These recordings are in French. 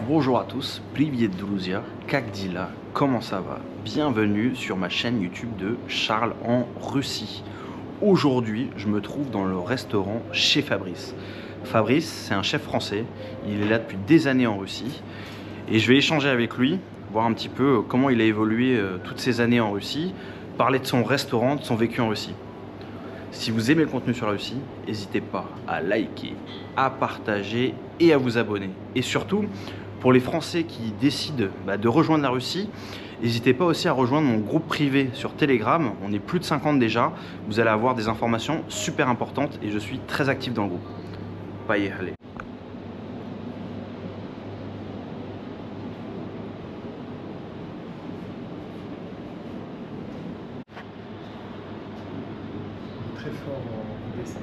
Bonjour à tous, Privyet Druzia, как дела, comment ça va? Bienvenue sur ma chaîne YouTube de Charles en Russie. Aujourd'hui, je me trouve dans le restaurant chez Fabrice. Fabrice, c'est un chef français, il est là depuis des années en Russie. Et je vais échanger avec lui, voir un petit peu comment il a évolué toutes ces années en Russie, parler de son restaurant, de son vécu en Russie. Si vous aimez le contenu sur la Russie, n'hésitez pas à liker, à partager et à vous abonner. Et surtout, pour les Français qui décident de rejoindre la Russie, n'hésitez pas aussi à rejoindre mon groupe privé sur Telegram. On est plus de 50 déjà. Vous allez avoir des informations super importantes et je suis très actif dans le groupe. Поехали. Très fort en dessin.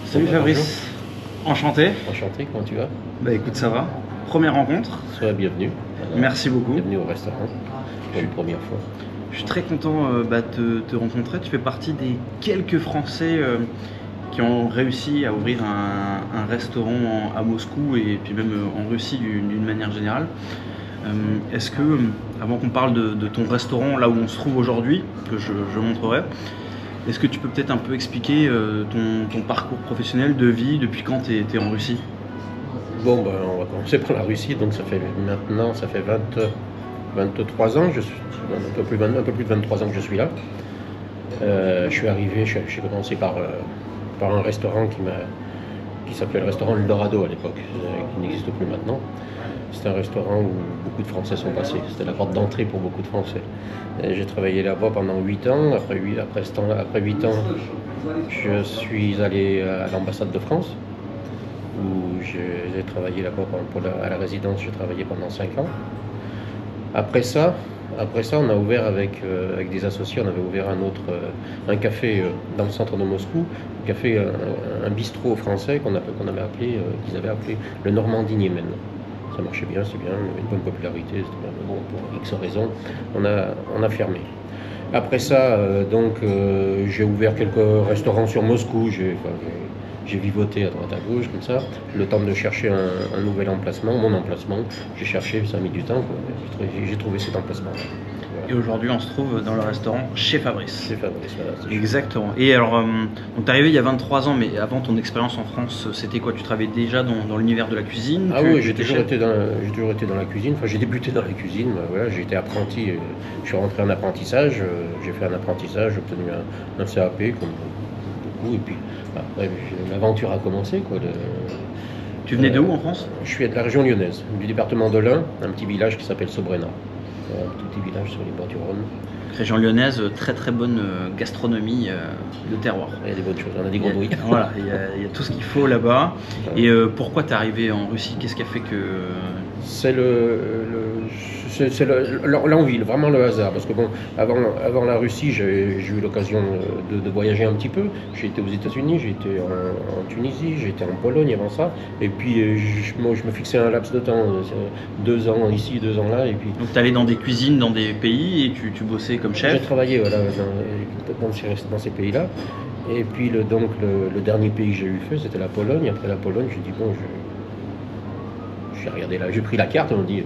Salut Fabrice, enchanté. Enchanté, comment tu vas? Bah écoute, ça va. Première rencontre. Sois bienvenue. Merci beaucoup. Bienvenue au restaurant pour une première fois. Je suis très content de te rencontrer. Tu fais partie des quelques Français qui ont réussi à ouvrir un restaurant à Moscou et puis même en Russie d'une manière générale. Est-ce que, avant qu'on parle de ton restaurant, là où on se trouve aujourd'hui, que je montrerai, est-ce que tu peux peut-être un peu expliquer ton parcours professionnel de vie, depuis quand tu es en Russie? Bon, ben, on va commencer par la Russie. Donc ça fait 23 ans, un peu plus de 23 ans que je suis là. Je suis arrivé, j'ai commencé par un restaurant qui s'appelait le restaurant Eldorado à l'époque, qui n'existe plus maintenant. C'était un restaurant où beaucoup de Français sont passés. C'était la porte d'entrée pour beaucoup de Français. J'ai travaillé là-bas pendant 8 ans. Après 8 ans, je suis allé à l'ambassade de France, où j'ai travaillé là-bas à la résidence. J'ai travaillé pendant 5 ans. Après ça, on a ouvert avec des associés, on avait ouvert un café dans le centre de Moscou, un bistrot français qu'ils avaient appelé le Normandie Niemen. Ça marchait bien, c'est bien, il y avait une bonne popularité, c'était bien, mais bon, pour X raisons, on a fermé. Après ça, j'ai ouvert quelques restaurants sur Moscou, j'ai vivoté à droite à gauche, comme ça, le temps de chercher un nouvel emplacement, mon emplacement, j'ai cherché, ça a mis du temps, j'ai trouvé cet emplacement. Voilà. Et aujourd'hui, on se trouve dans le restaurant chez Fabrice. C'est Fabrice, voilà. Exactement. Et alors, tu es arrivé il y a 23 ans, mais avant ton expérience en France, c'était quoi? Tu travaillais déjà dans l'univers de la cuisine? Ah oui, j'ai toujours été dans la cuisine. Enfin, j'ai débuté dans la cuisine. Voilà, j'ai été apprenti. Je suis rentré en apprentissage. J'ai fait un apprentissage, j'ai obtenu un CAP, comme beaucoup. Et puis après, l'aventure a commencé, quoi. Tu venais de où en France? Je suis de la région lyonnaise, du département de l'Ain, un petit village qui s'appelle Sobrena. Un tout petit village sur les bords du Rhône. Région lyonnaise, très très bonne gastronomie de terroir. Il y a des bonnes choses, on a des grenouilles. Voilà, il y a tout ce qu'il faut là-bas. Et pourquoi tu es arrivé en Russie? Qu'est-ce qui a fait que... C'est l'envie, vraiment le hasard. Parce que bon, avant la Russie, j'ai eu l'occasion de voyager un petit peu. J'ai été aux États-Unis, j'ai été en Tunisie, j'ai été en Pologne avant ça. Et puis je me fixais un laps de temps, 2 ans ici, 2 ans là. Et puis... Donc tu allais dans des cuisines, dans des pays et tu bossais comme chef? J'ai travaillé voilà, dans ces pays-là. Et puis le dernier pays que j'ai eu fait, c'était la Pologne. Après la Pologne, j'ai dit bon, j'ai regardé là, j'ai pris la carte et on me dit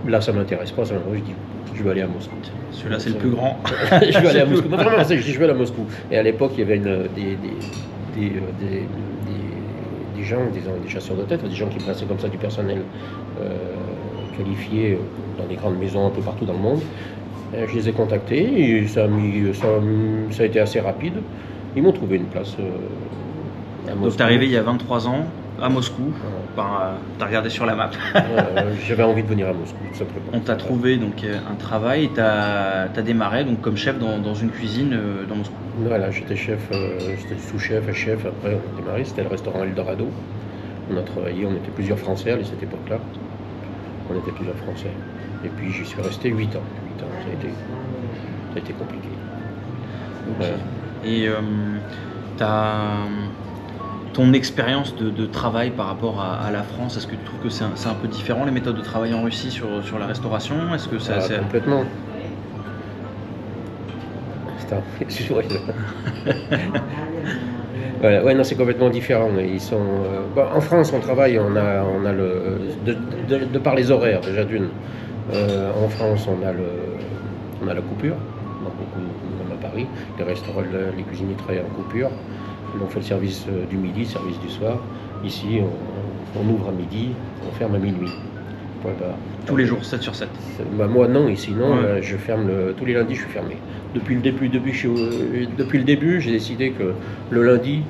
là ça m'intéresse pas, ça m'intéresse. Je dis je vais aller à Moscou. Celui-là c'est le plus grand. Je vais aller à Moscou. Non, vraiment, je dis je vais aller à Moscou. Et à l'époque il y avait des gens, des chasseurs de tête, des gens qui plaçaient comme ça du personnel qualifié dans des grandes maisons un peu partout dans le monde. Je les ai contactés et ça a été assez rapide. Ils m'ont trouvé une place à Moscou. Donc tu es arrivé il y a 23 ans à Moscou, tu as regardé sur la map. J'avais envie de venir à Moscou, tout simplement. On t'a trouvé donc un travail et tu as démarré donc, comme chef dans une cuisine dans Moscou. Voilà, j'étais sous-chef et chef, après on a démarré, c'était le restaurant Eldorado. On a travaillé, on était plusieurs Français à cette époque-là. On était plusieurs Français. Et puis j'y suis resté 8 ans. 8 ans, ça a été compliqué. Okay. Et ton expérience de travail par rapport à la France, est-ce que tu trouves que c'est un peu différent les méthodes de travail en Russie sur la restauration? Est-ce que c'est... Complètement. Putain, excuse-moi. Voilà, ouais, non, c'est complètement différent. Ils sont, en France, on travaille, on a de par les horaires déjà d'une. En France, on a la coupure, donc beaucoup, même à Paris, les restaurants, les cuisiniers travaillent en coupure. On fait le service du midi, le service du soir. Ici, on ouvre à midi, on ferme à minuit. Point barre. Tous les jours, 7 sur 7. Moi non, ici non, Ouais. je ferme tous les lundis, je suis fermé. Depuis le début, j'ai décidé que le lundi,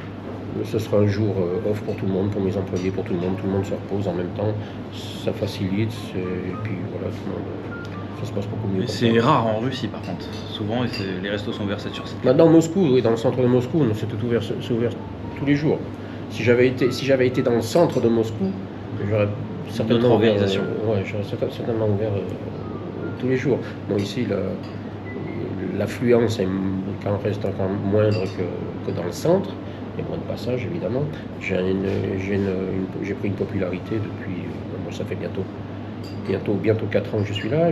ce sera un jour off pour tout le monde, pour mes employés, pour tout le monde se repose en même temps, ça facilite, et puis voilà, tout le monde, ça se passe beaucoup mieux. Mais c'est rare en Russie par contre. Souvent, les restos sont ouverts 7 sur 7. Dans Moscou, oui, dans le centre de Moscou, c'est ouvert tous les jours. Si j'avais été dans le centre de Moscou, j'aurais certainement ouvert, j'aurais certainement ouvert tous les jours. Bon, ici, l'affluence reste encore moindre que dans le centre. Il y a moins de passages, évidemment. J'ai pris une popularité depuis, ça fait bientôt 4 ans que je suis là.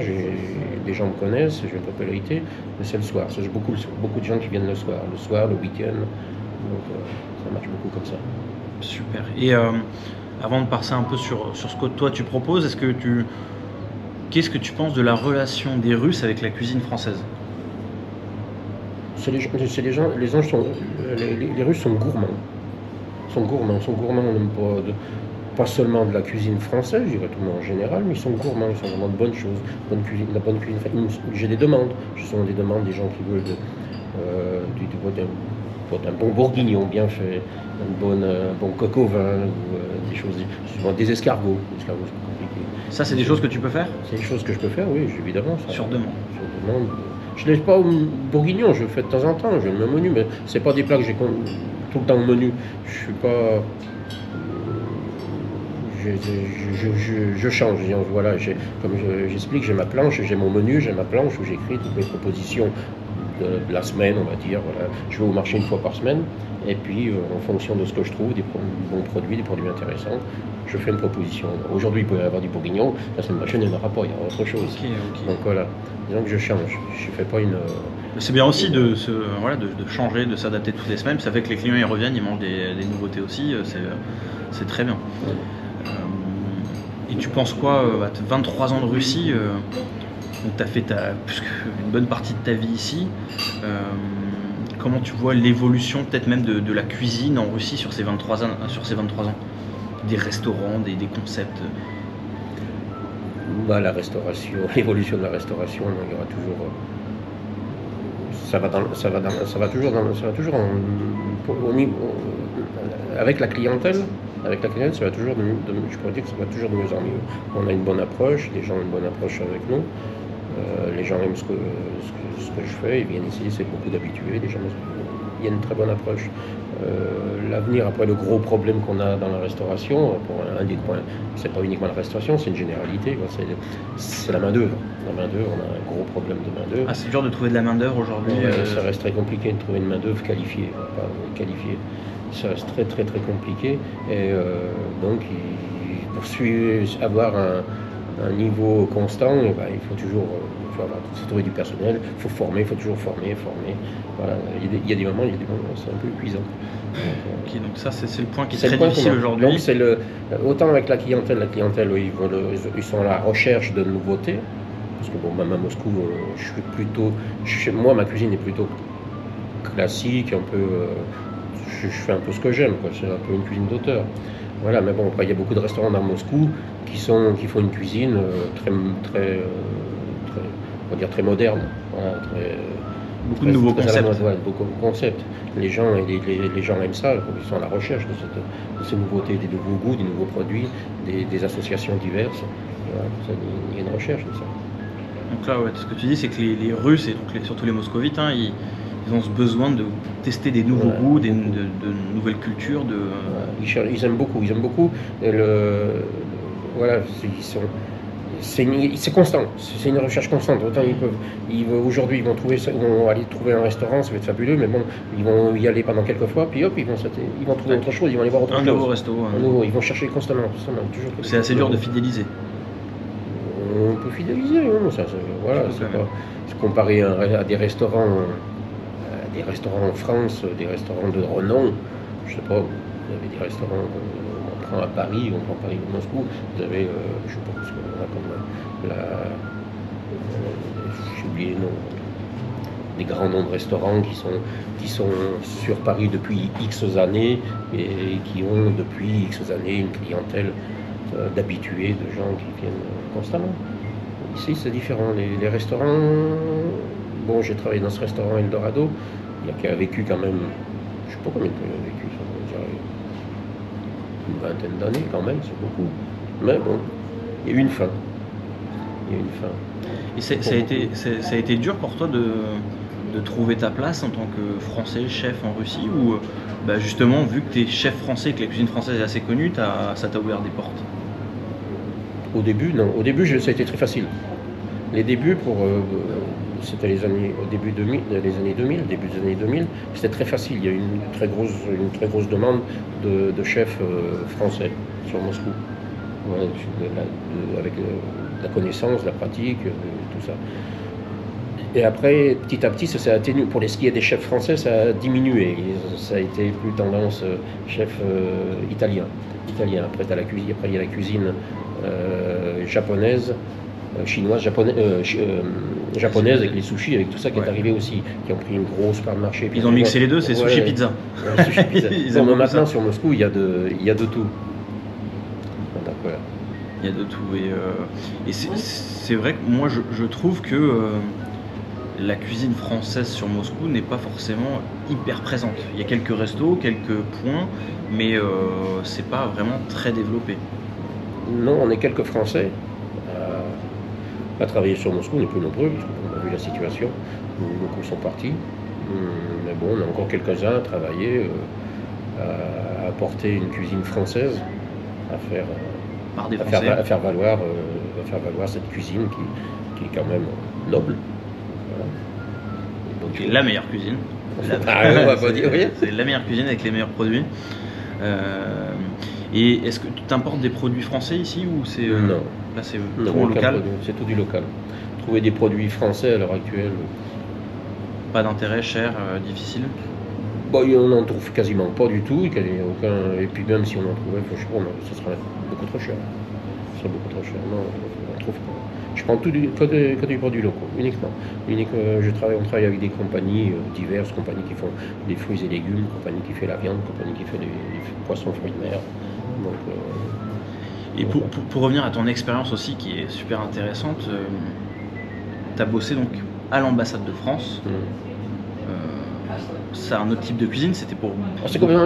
Des gens me connaissent, j'ai une popularité, mais c'est le soir. J'ai beaucoup de gens qui viennent le soir, le week-end. Donc ça marche beaucoup comme ça. Super. Et avant de passer un peu sur ce que toi tu proposes, qu'est-ce que tu penses de la relation des Russes avec la cuisine française? Les Russes sont gourmands. On n'aime pas seulement de la cuisine française, je dirais tout le monde en général, mais ils sont gourmands, ils sont vraiment de bonnes choses, la bonne cuisine. J'ai des demandes, des demandes des gens qui veulent un bon bourguignon bien fait, un bon coq au vin, des choses, souvent des escargots. C'est compliqué. Ça, c'est des choses que tu peux faire? C'est des choses que je peux faire, oui, évidemment. Sur demande. Je ne laisse pas au bourguignon, je le fais de temps en temps, je le mets au menu, mais c'est pas des plats que j'ai tout le temps au menu. Je suis pas. Je change. Voilà, comme j'explique, j'ai ma planche, j'ai mon menu, j'ai ma planche où j'écris toutes mes propositions de la semaine, on va dire. Voilà. Je vais au marché une fois par semaine, et puis en fonction de ce que je trouve, des bons produits, des produits intéressants, je fais une proposition. Aujourd'hui, il peut y avoir du bourguignon, la semaine prochaine, il n'y en aura pas, il y aura autre chose. Okay. Donc voilà, disons que je change. Je fais pas une. C'est bien aussi de changer, de s'adapter toutes les semaines. Ça fait que les clients ils reviennent, ils mangent des nouveautés aussi. C'est très bien. Ouais. Et tu penses quoi, 23 ans de Russie, donc tu as fait une bonne partie de ta vie ici. Comment tu vois l'évolution peut-être même de la cuisine en Russie sur ces 23 ans, des restaurants, des concepts? La restauration, l'évolution de la restauration, il y aura toujours. Ça va toujours au niveau, avec la clientèle. Avec la clientèle, ça va toujours je pourrais dire que ça va toujours de mieux en mieux. On a une bonne approche, les gens ont une bonne approche avec nous. Les gens aiment ce que je fais, ils viennent ici, c'est beaucoup d'habitués. Il y a une très bonne approche. L'avenir, après le gros problème qu'on a dans la restauration, pour un des points, c'est pas uniquement la restauration, c'est une généralité, c'est la main-d'œuvre. La main-d'œuvre, on a un gros problème de main-d'œuvre. Ah, c'est dur de trouver de la main-d'œuvre aujourd'hui. Ça reste très compliqué de trouver une main-d'œuvre qualifiée, pas qualifiée. Ça reste très très très compliqué, et donc pour avoir un niveau constant, il faut toujours trouver du personnel, il faut toujours former. Voilà. Il y a des moments, c'est un peu épuisant. Ok, donc ça c'est le point qui est très difficile aujourd'hui. Donc c'est autant avec la clientèle, ils sont à la recherche de nouveautés, parce que bon, même à Moscou, moi ma cuisine est plutôt classique, un peu. Je fais un peu ce que j'aime, c'est un peu une cuisine d'auteur. Voilà, mais bon, après, il y a beaucoup de restaurants dans Moscou qui font une cuisine très moderne. Voilà, beaucoup de nouveaux concepts. Beaucoup de concepts. Les gens aiment ça, ils sont à la recherche de ces nouveautés, des nouveaux goûts, des nouveaux produits, des associations diverses. Voilà, il y a une recherche de ça. Donc là, ce que tu dis, c'est que les Russes, et donc surtout les Moscovites, ils ont ce besoin de tester des nouveaux goûts, de nouvelles cultures. Ils aiment beaucoup. Et voilà, c'est constant, c'est une recherche constante. Autant aujourd'hui ils vont aller trouver un restaurant, ça va être fabuleux, mais bon, ils vont y aller pendant quelques fois, puis hop, ils vont trouver autre chose, ils vont aller voir autre chose. Un nouveau resto. Ils vont chercher constamment, toujours. C'est assez dur de fidéliser. On peut fidéliser, hein, voilà, c'est comparé à des restaurants en France, des restaurants de renom. Je sais pas, vous avez des restaurants. On prend à Paris, on prend Paris ou Moscou, vous avez, je sais pas ce qu'on a comme j'ai oublié le nom, des grands noms de restaurants qui sont sur Paris depuis X années et qui ont depuis X années une clientèle d'habitués, de gens qui viennent constamment. Ici c'est différent, les restaurants, bon j'ai travaillé dans ce restaurant Eldorado, qui a vécu quand même, je sais pas combien de temps il a vécu, ça veut dire une vingtaine d'années quand même, c'est beaucoup. Mais bon, il y a eu une fin. Et ça a été dur pour toi de trouver ta place en tant que Français chef en Russie, ou justement, vu que tu es chef français et que la cuisine française est assez connue, ça t'a ouvert des portes? Au début, non. Au début, ça a été très facile. Les débuts, c'était les années 2000, c'était très facile. Il y a eu une très grosse demande de chefs français sur Moscou, avec la connaissance, la pratique, tout ça. Et après, petit à petit, ça s'est atténué. Pour ce qui est des chefs français, ça a diminué. Ça a été plus tendance chef italien. Après, il y a la cuisine japonaise, chinoise, japonaise avec les sushis, avec tout ça qui est arrivé aussi, qui ont pris une grosse part de marché. Ils ont mixé les deux, c'est sushi pizza. Sushi pizza. Maintenant, sur Moscou, il y a de tout. D'accord. Il y a de tout. Et c'est vrai que moi, je trouve que la cuisine française sur Moscou n'est pas forcément hyper présente. Il y a quelques restos, quelques points, mais c'est pas vraiment très développé. Non, on est quelques Français à travailler sur Moscou, on n'est plus nombreux, parce qu'on a vu la situation, beaucoup sont partis. Mais bon, on a encore quelques-uns à travailler, à apporter une cuisine française, à faire valoir cette cuisine qui est quand même noble. Voilà. C'est la meilleure cuisine. On va pas dire, oui. C'est la meilleure cuisine avec les meilleurs produits. Et est-ce que tu importes des produits français ici, ou c'est non. Là c'est tout local? C'est tout du local. Trouver des produits français à l'heure actuelle. Pas d'intérêt, cher, difficile? Bon, on n'en trouve quasiment pas du tout. Et puis même si on en trouvait, ce serait beaucoup trop cher. Ce serait beaucoup trop cher. Non, on ne trouve pas. Je prends que des produits locaux, uniquement. On travaille avec des compagnies diverses, compagnies qui font des fruits et légumes, compagnie qui fait la viande, compagnie qui fait des poissons, fruits de mer. Donc, et pour revenir à ton expérience aussi, qui est super intéressante, tu as bossé donc à l'ambassade de France. C'est un autre type de cuisine, c'était pour...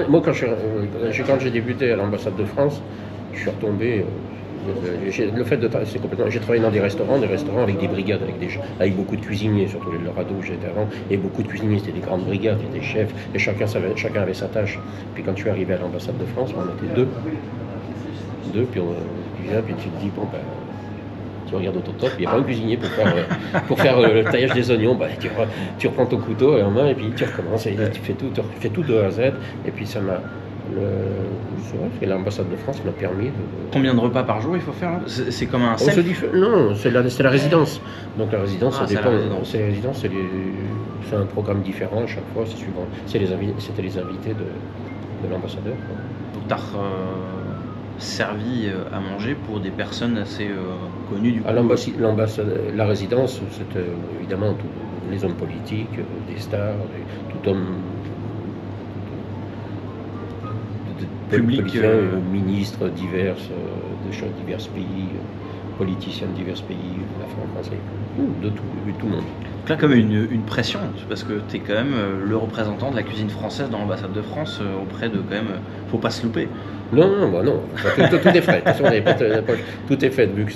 Moi, quand j'ai débuté à l'ambassade de France, je suis retombé... J'ai travaillé dans des restaurants avec des brigades, avec beaucoup de cuisiniers, surtout les Lorado où j'étais avant, et beaucoup de cuisiniers, c'était des grandes brigades, des chefs, et chacun avait sa tâche. Puis quand je suis arrivé à l'ambassade de France, on était deux, puis tu te dis, bon ben, tu regardes au top, il n'y a pas un cuisinier pour faire le taillage des oignons, ben, tu reprends ton couteau en main et puis tu recommences, et tu fais tout de A à Z, et puis ça m'a... C'est vrai que l'ambassade de France m'a permis de... Combien de repas par jour il faut faire là? C'est comme un self? Non, c'est la résidence. Donc la résidence, ça dépend. C'est la résidence. C'est un programme différent à chaque fois, c'est suivant. C'était les invités de l'ambassadeur. Donc tu as servi à manger pour des personnes assez connues du coup? La résidence, c'était évidemment tous les hommes politiques, des stars, tout homme... Public, ministres divers, de divers pays, politiciens de divers pays, la France, française, de tout le monde. Donc là, comme une pression, parce que tu es quand même le représentant de la cuisine française dans l'ambassade de France auprès de quand même... Faut pas se louper. Non. Tout est fait. De toute façon, tout est fait, vu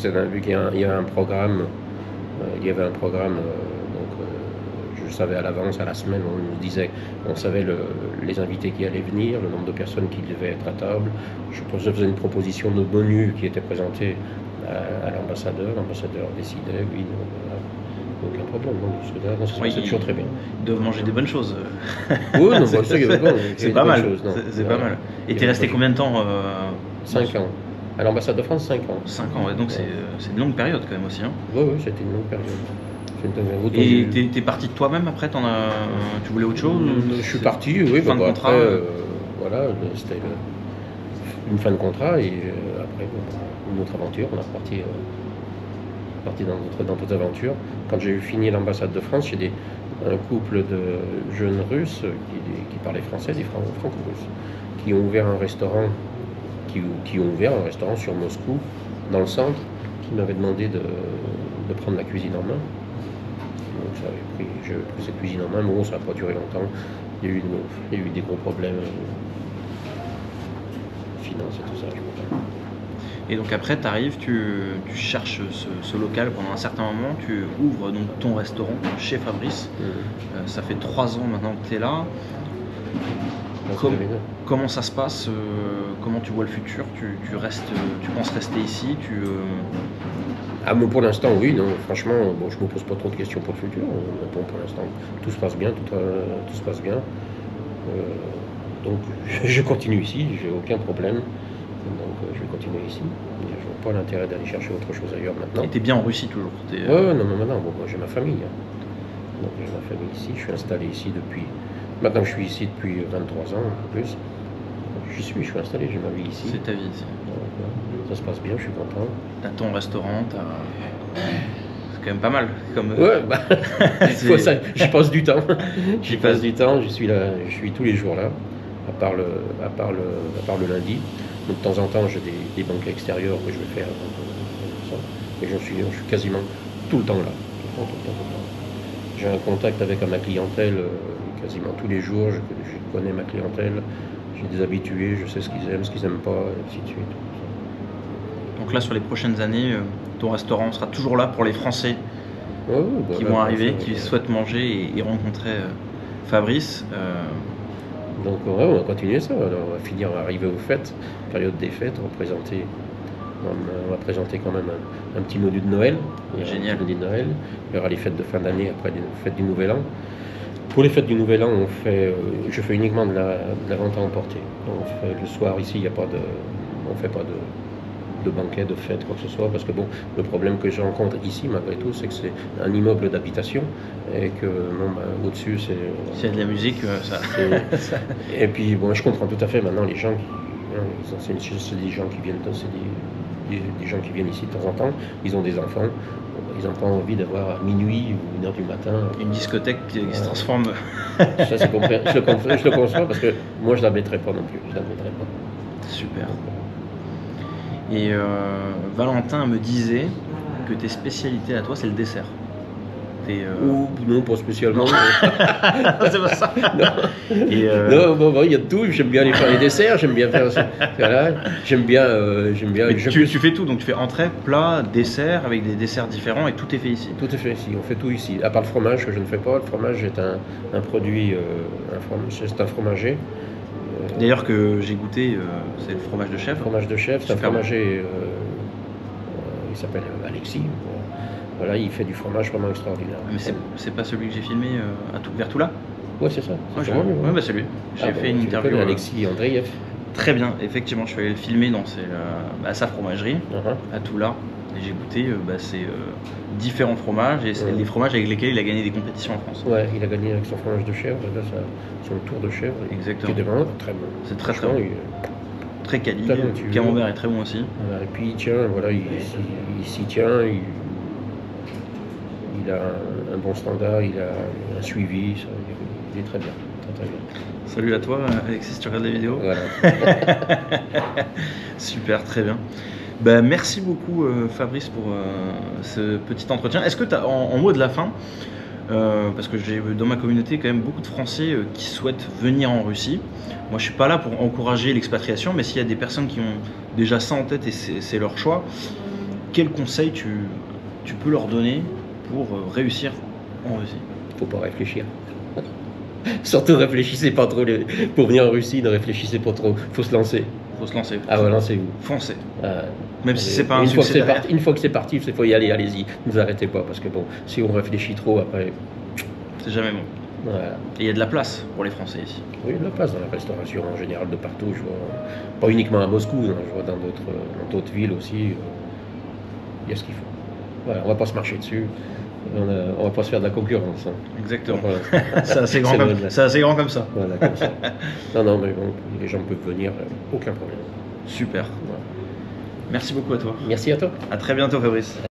qu'il y a un programme. Il y avait un programme. Je savais à l'avance, à la semaine, on savait les invités qui allaient venir, le nombre de personnes qui devaient être à table. Je faisais une proposition de menu qui était présentée à l'ambassadeur décidait, oui, aucun problème, non, ça se passait toujours très bien. Ils doivent manger des bonnes choses. Oui, non, ça, c'est pas mal. C'est pas mal. Et t'es resté combien de temps 5 ans. À l'ambassade de France, 5 ans. 5 ans, ouais, donc c'est une longue période quand même aussi. Hein. Oui, c'était une longue période. Et t'es parti de toi-même après tu voulais autre chose Je suis parti, oui. Fin de contrat après, voilà, c'était une fin de contrat et après une autre aventure. On est parti dans d'autres aventures. Quand j'ai fini l'ambassade de France, j'ai un couple de jeunes Russes qui parlaient français, des franco-russes, qui ont ouvert un restaurant, sur Moscou, dans le centre, qui m'avaient demandé de prendre la cuisine en main. Donc j'ai pris cette cuisine en main, mais bon, ça n'a pas duré longtemps. Il y a eu des gros problèmes, finances et tout ça, je crois. Et donc après, tu arrives, tu cherches ce local pendant un certain moment, tu ouvres donc ton restaurant chez Fabrice. Ça fait 3 ans maintenant que tu es là. Comment ça se passe comment tu vois le futur tu penses rester ici Bon, pour l'instant, oui. Non, franchement, je ne me pose pas trop de questions pour le futur. Bon, pour l'instant, tout se passe bien. Tout se passe bien. Donc, je continue ici. J'ai aucun problème. Donc, je vais continuer ici. Je ne vois pas l'intérêt d'aller chercher autre chose ailleurs maintenant. Et tu es bien en Russie toujours Oui, non, maintenant, moi, j'ai ma famille. Donc, j'ai ma famille ici. Je suis installé ici depuis... Maintenant, je suis ici depuis 23 ans, un peu plus. Je suis installé, j'ai ma vie ici. C'est ta vie ici. Donc, ça se passe bien, je suis content. T'as ton restaurant, c'est quand même pas mal. Ouais, j'y passe du temps. Je suis là, je suis tous les jours là, à part le lundi. Donc, de temps en temps, j'ai des banquets extérieurs que je vais faire. Mais je suis quasiment tout le temps là. Tout le temps. J'ai un contact avec ma clientèle quasiment tous les jours. Je connais ma clientèle. J'ai des habitués, je sais ce qu'ils aiment, ce qu'ils n'aiment pas, et ainsi de suite. Donc là, sur les prochaines années, ton restaurant sera toujours là pour les Français qui vont arriver, qui souhaitent manger et rencontrer Fabrice. Donc on va continuer ça. Alors, on va finir, arriver aux fêtes, période des fêtes, on va présenter quand même un petit menu de Noël. Génial. Il y aura les fêtes de fin d'année après les fêtes du Nouvel An. Pour les fêtes du Nouvel An, je fais uniquement de la vente à emporter. Donc, le soir ici, on ne fait pas de banquet, de fête, quoi que ce soit, parce que bon, le problème que je rencontre ici, malgré tout, c'est que c'est un immeuble d'habitation et que au-dessus, c'est... S'il y a de la musique, ça... Et puis, bon, je comprends tout à fait maintenant les gens c'est des gens qui viennent, des gens qui viennent ici de temps en temps, ils ont des enfants. Ils n'ont pas envie d'avoir à minuit ou 1h du matin. Une discothèque qui se transforme. Ça, c'est je le conçois parce que moi, je ne la mettrai pas non plus. Super. Et Valentin me disait que tes spécialités à toi, c'est le dessert. Ou non, pas spécialement. C'est pas ça. Non, il y a de tout. J'aime bien aller faire les desserts. J'aime bien faire ça. Voilà. J'aime bien. Tu fais tout, donc tu fais entrée, plat, dessert, avec des desserts différents et tout est fait ici. Tout est fait ici. On fait tout ici. À part le fromage que je ne fais pas. Le fromage est un produit. C'est un fromager. D'ailleurs que j'ai goûté, c'est le fromage de chèvre. Fromage de chèvre, c'est un fromager. Il s'appelle Alexis. Voilà, il fait du fromage vraiment extraordinaire. Mais c'est pas celui que j'ai filmé vers Toula ? Ouais, c'est ça. Ouais, c'est lui. J'ai fait une interview. Alexis Andreev. Très bien, effectivement, je suis allé le filmer dans sa fromagerie, à Toula. Et j'ai goûté ces différents fromages et c'est les fromages avec lesquels il a gagné des compétitions en France. Ouais, il a gagné avec son fromage de chèvre, là, son tour de chèvre. Exactement. Qui est vraiment très bon. C'est très bon. Très quali. Le camembert est très bon aussi. Voilà, et puis il tient, voilà, il s'y tient. Il a un bon standard, il a un suivi, il est très bien, très bien. Salut à toi Alexis, si tu regardes les vidéos. Voilà. Super, très bien. Ben, merci beaucoup Fabrice pour ce petit entretien. Est-ce que tu as en mot de la fin, parce que j'ai dans ma communauté quand même beaucoup de Français qui souhaitent venir en Russie. Moi je suis pas là pour encourager l'expatriation, mais s'il y a des personnes qui ont déjà ça en tête et c'est leur choix, quel conseil tu peux leur donner pour réussir en Russie? Faut pas réfléchir. Surtout réfléchissez pas trop. Pour venir en Russie, ne réfléchissez pas trop. Faut se lancer. Faut se lancer. Ah ouais, lancez-vous. Foncez. Même si c'est pas un une fois que succès c'est derrière. parti, une fois que c'est parti, il faut y aller, allez-y. Ne vous arrêtez pas, parce que bon, si on réfléchit trop après, C'est jamais bon. voilà. Et il y a de la place pour les Français ici. Oui, il y a de la place dans la restauration en général de partout. Je vois, pas uniquement à Moscou, hein, je vois dans d'autres villes aussi. Il y a ce qu'il faut. Voilà, on va pas se marcher dessus. On va pas se faire de la concurrence. Hein. Exactement. Voilà. C'est assez grand, C'est comme... vrai. c'est assez grand comme ça. Voilà, comme ça. Non, mais bon, les gens peuvent venir, aucun problème. Super. Voilà. Merci beaucoup à toi. Merci à toi. À très bientôt, Fabrice.